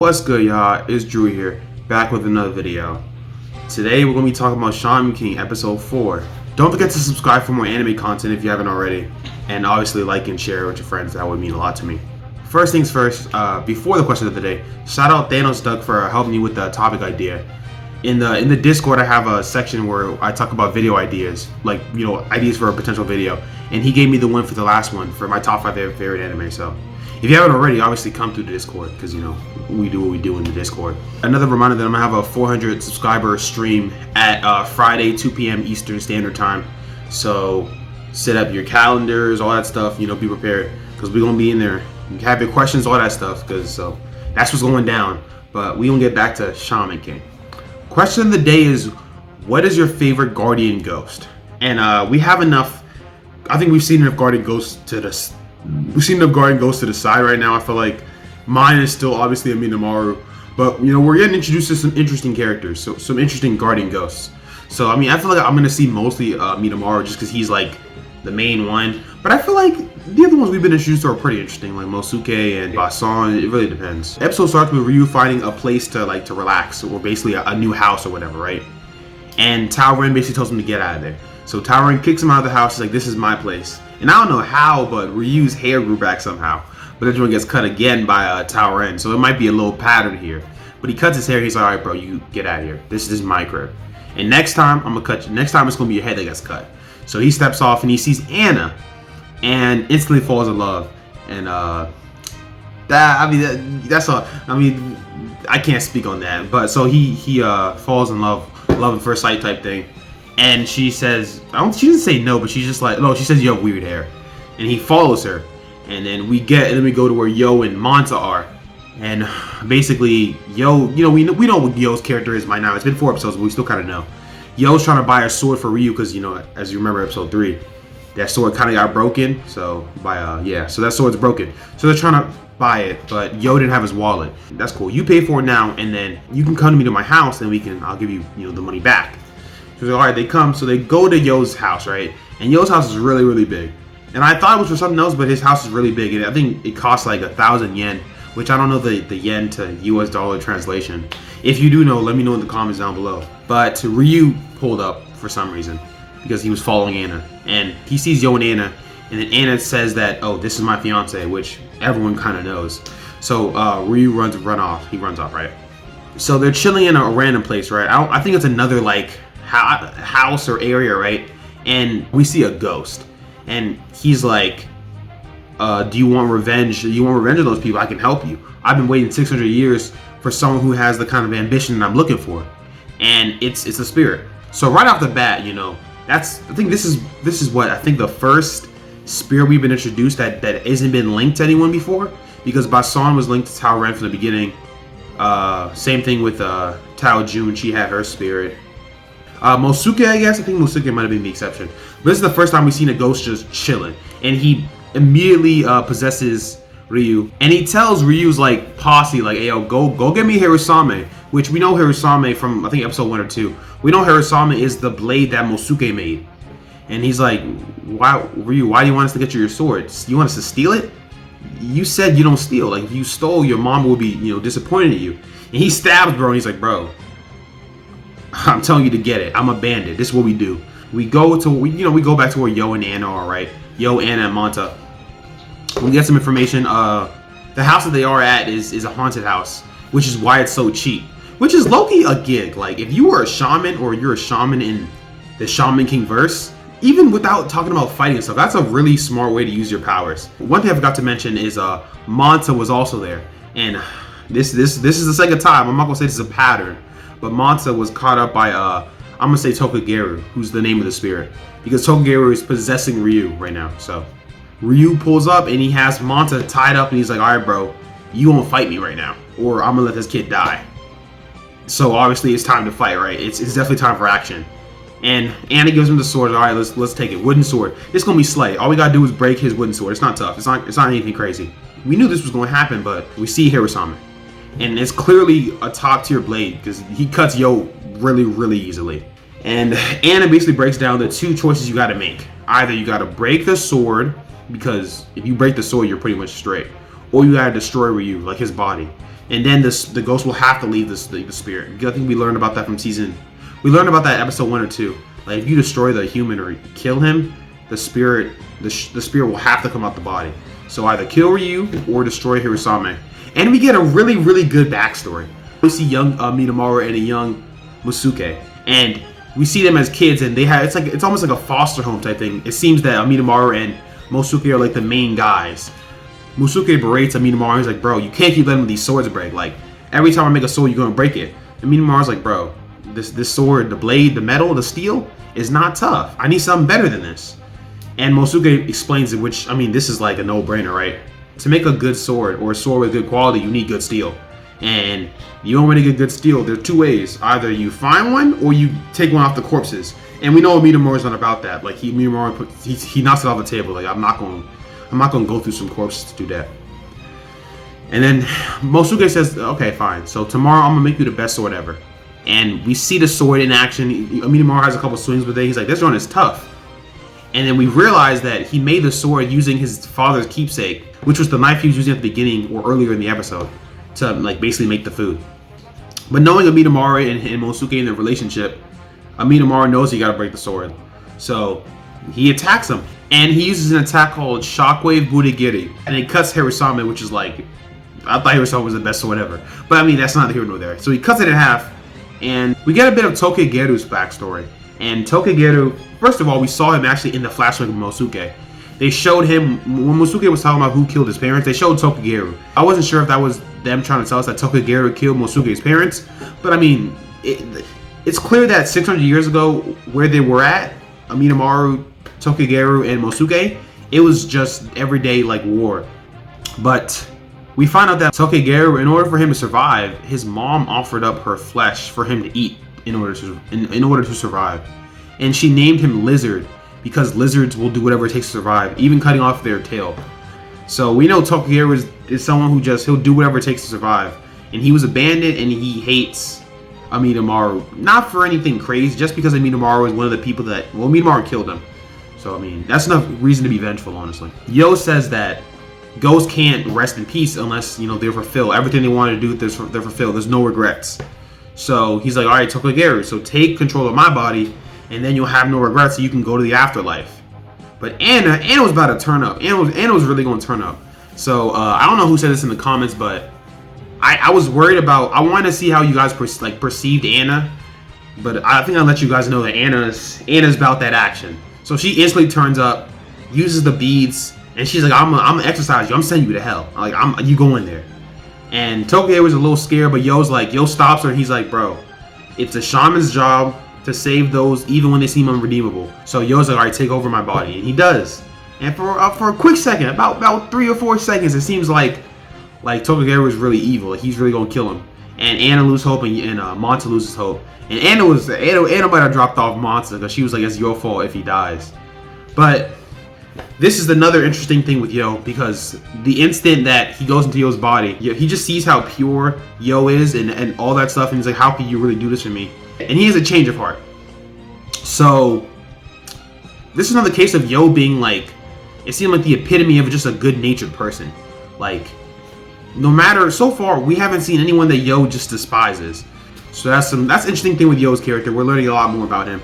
What's good, y'all? It's Drew here, back with another video. Today we're going to be talking about Shaman King episode 4. Don't forget to subscribe for more anime content if you haven't already, and obviously like and share with your friends. That would mean a lot to me. First things first, before the question of the day, shout out Thanos Duck for helping me with the topic idea. In the Discord, I have a section where I talk about video ideas, like, you know, ideas for a potential video, and he gave me the one for the last one for my top 5 favorite anime. So if you haven't already, obviously come through the Discord, because, you know, we do what we do in the Discord. Another reminder that I'm going to have a 400 subscriber stream at Friday, 2 p.m. Eastern Standard Time. So set up your calendars, all that stuff, you know, be prepared, because we're going to be in there. You have your questions, all that stuff, because so that's what's going down. But we going to get back to Shaman King. Question of the day is, what is your favorite guardian ghost? And we have enough. I think we've seen enough guardian ghosts to the side right now. I feel like mine is still obviously Amida-Maru, but you know, we're getting introduced to some interesting characters, so some interesting guardian ghosts. So I mean, I feel like I'm gonna see mostly Amida-Maru just because he's like the main one. But I feel like the other ones we've been introduced to are pretty interesting, like Mosuke and Basan. It really depends. The episode starts with Ryu finding a place to relax, or basically a new house or whatever, right? And Tao Ren basically tells him to get out of there. So Tao Ren kicks him out of the house. He's like, "This is my place." And I don't know how, but Ryu's hair grew back somehow. But then one gets cut again by Tao Ren, so it might be a little pattern here. But he cuts his hair. He's like, "All right, bro, you get out of here. This is my crib. And next time I'm gonna cut you. Next time it's gonna be your head that gets cut." So he steps off and he sees Anna, and instantly falls in love. And that's all. I mean, I can't speak on that. But so he falls in love at first sight type thing. And she says, she doesn't say no, but she's just like, no, she says you have weird hair. And he follows her. And then we go to where Yoh and Manta are. And basically, Yoh, you know, we know what Yoh's character is by now. It's been 4 episodes, but we still kind of know. Yoh's trying to buy a sword for Ryu because, you know, as you remember episode 3, that sword kind of got broken. So so that sword's broken. So they're trying to buy it, but Yoh didn't have his wallet. That's cool. You pay for it now, and then you can come to me to my house, and I'll give you, you know, the money back. So all right, they come. So they go to Yoh's house, right? And Yoh's house is really, really big. And I thought it was for something else, but his house is really big, and I think it costs like 1,000 yen, which I don't know the yen to US dollar translation. If you do know, let me know in the comments down below. But Ryu pulled up for some reason because he was following Anna, and he sees Yoh and Anna, and then Anna says that, "Oh, this is my fiance," which everyone kind of knows. So Ryu runs off, right? So they're chilling in a random place, right? I think it's another like house or area, right? And we see a ghost, and he's like, "Do you want revenge? You want revenge of those people? I can help you. I've been waiting 600 years for someone who has the kind of ambition that I'm looking for." And it's a spirit. So right off the bat, you know, I think this is what I think the first spirit we've been introduced that hasn't been linked to anyone before, because Basan was linked to Tao Ren from the beginning. Same thing with Tao Jun. She had her spirit. Mosuke, I think Mosuke might have been the exception. But this is the first time we've seen a ghost just chilling, and he immediately possesses Ryu, and he tells Ryu's like posse, like, "Hey, yo, go get me Harusame," which we know Harusame from, I think, episode 1 or 2. We know Harusame is the blade that Mosuke made, and he's like, "Why, Ryu? Why do you want us to get you your sword? You want us to steal it? You said you don't steal. Like, if you stole, your mom would be, you know, disappointed in you." And he stabs bro, and he's like, "Bro, I'm telling you to get it. I'm a bandit. This is what we do. We go back to where Yoh and Anna are, right? Yoh, Anna, and Manta. We get some information. The house that they are at is a haunted house, which is why it's so cheap. Which is low-key a gig. Like, if you were a shaman, or you're a shaman in the Shaman King verse, even without talking about fighting and stuff, that's a really smart way to use your powers. One thing I forgot to mention is Manta was also there, and this is the second time. I'm not gonna say this is a pattern, but Manta was caught up by I'm gonna say Tokageroh, who's the name of the spirit, because Tokageroh is possessing Ryu right now. So Ryu pulls up and he has Manta tied up, and he's like, "All right, bro, you won't fight me right now, or I'm gonna let this kid die." So obviously it's time to fight, right? It's definitely time for action. And Anna gives him the sword. All right, let's take it. Wooden sword. It's gonna be slight. All we gotta do is break his wooden sword. It's not tough. It's not anything crazy. We knew this was gonna happen, but we see Harusame, and it's clearly a top tier blade because he cuts Yoh really, really easily. And Anna basically breaks down the 2 choices you gotta make. Either you gotta break the sword, because if you break the sword, you're pretty much straight, or you gotta destroy Ryu, like his body. and then the ghost will have to leave the spirit. I think we learned about that from we learned about that episode 1 or 2. Like if you destroy the human or kill him, the spirit will have to come out the body. So either kill Ryu or destroy Harusame. And we get a really, really good backstory. We see young Amidamaru and a young Mosuke, and we see them as kids, and it's almost like a foster home type thing. It seems that Amidamaru and Mosuke are like the main guys. Mosuke berates Amidamaru. He's like, bro, you can't keep letting these swords break. Like every time I make a sword, you're gonna break it. Amidamaru's like, bro, this sword, the blade, the metal, the steel is not tough. I need something better than this. And Mosuke explains it, which, I mean, this is like a no-brainer, right? To make a good sword, or a sword with good quality, you need good steel. And you don't really get good steel. There's 2 ways. Either you find one, or you take one off the corpses. And we know Amidamaru's not about that. Like, he knocks it off the table. Like, I'm not gonna go through some corpses to do that. And then Mosuke says, okay, fine. So tomorrow I'm gonna make you the best sword ever. And we see the sword in action. Amidamaru has a couple swings with it. He's like, this one is tough. And then we realize that he made the sword using his father's keepsake, which was the knife he was using at the beginning or earlier in the episode to like basically make the food. But knowing Amidamaru and Mosuke in their relationship, Amidamaru knows he gotta break the sword. So he attacks him. And he uses an attack called shockwave Budda Giri. And it cuts Harusame, which is like, I thought Harusame was the best sword ever. But I mean, that's not the hero nor there. So he cuts it in half. And we get a bit of Tokageroh's backstory. And Tokageroh, first of all, we saw him actually in the flashback of Mosuke. They showed him, when Mosuke was talking about who killed his parents, they showed Tokageroh. I wasn't sure if that was them trying to tell us that Tokageroh killed Mosuke's parents. But I mean, it's clear that 600 years ago, where they were at, Amidamaru, Tokageroh, and Mosuke, it was just everyday like war. But we find out that Tokageroh, in order for him to survive, his mom offered up her flesh for him to eat in order to survive. And she named him Lizard because lizards will do whatever it takes to survive, even cutting off their tail. So we know Tokageroh is someone who he'll do whatever it takes to survive. And he was abandoned, and he hates Amidamaru. Not for anything crazy, just because Amidamaru is one of the people that, well, Amidamaru killed him. So I mean, that's enough reason to be vengeful, honestly. Yoh says that ghosts can't rest in peace unless, they're fulfilled. Everything they wanted to do, they're fulfilled. There's no regrets. So he's like, all right, Tokageroh, so take control of my body, and then you'll have no regrets, so you can go to the afterlife. But Anna was about to turn up. Anna was really going to turn up. So I don't know who said this in the comments, but I was worried about. I wanted to see how you guys perceived Anna, but I think I'll let you guys know that Anna's about that action. So she instantly turns up, uses the beads, and she's like, I'm gonna exercise you. I'm sending you to hell. Like you go in there. And Tokageroh was a little scared, but Yoh stops her, and he's like, bro, it's a shaman's job to save those even when they seem unredeemable. So Yoh's like, all right, take over my body. And he does. And for a quick second, about 3 or 4 seconds, it seems like Tokageroh is really evil. Like he's really going to kill him. And Anna loses hope, and Manta loses hope. And Anna might have dropped off Manta because she was like, it's your fault if he dies. But this is another interesting thing with Yoh, because the instant that he goes into Yoh's body, he just sees how pure Yoh is and all that stuff, and he's like, how can you really do this for me? And he has a change of heart. So this is another case of Yoh being like, it seemed like the epitome of just a good-natured person. Like, no matter, so far, we haven't seen anyone that Yoh just despises. So that's an interesting thing with Yoh's character. We're learning a lot more about him.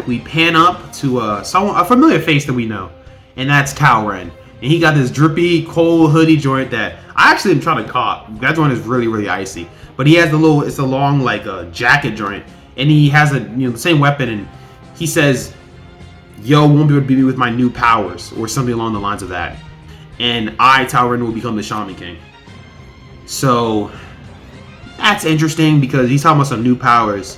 We pan up to a familiar face that we know. And that's Tao Ren. And he got this drippy, cold hoodie joint that I actually am trying to cop. That joint is really, really icy. But he has it's a long, like, a jacket joint. And he has the same weapon. And he says, Yoh won't be able to beat me with my new powers. Or something along the lines of that. And Tao Ren, will become the Shaman King. So, that's interesting because he's talking about some new powers.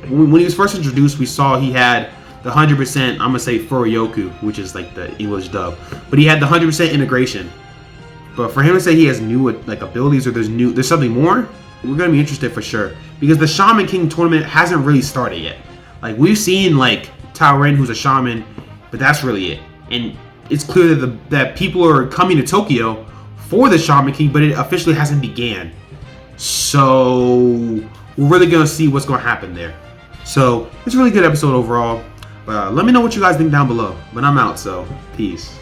When he was first introduced, we saw he had the 100%, I'm gonna say Furuyoku, which is like the English dub, but he had the 100% integration. But for him to say he has new like abilities or there's something more, we're gonna be interested for sure, because the Shaman King tournament hasn't really started yet. Like we've seen like Tao Ren, who's a shaman, but that's really it. And it's clear that people are coming to Tokyo for the Shaman King, but it officially hasn't began. So we're really gonna see what's gonna happen there. So it's a really good episode overall. Let me know what you guys think down below. But I'm out, so peace.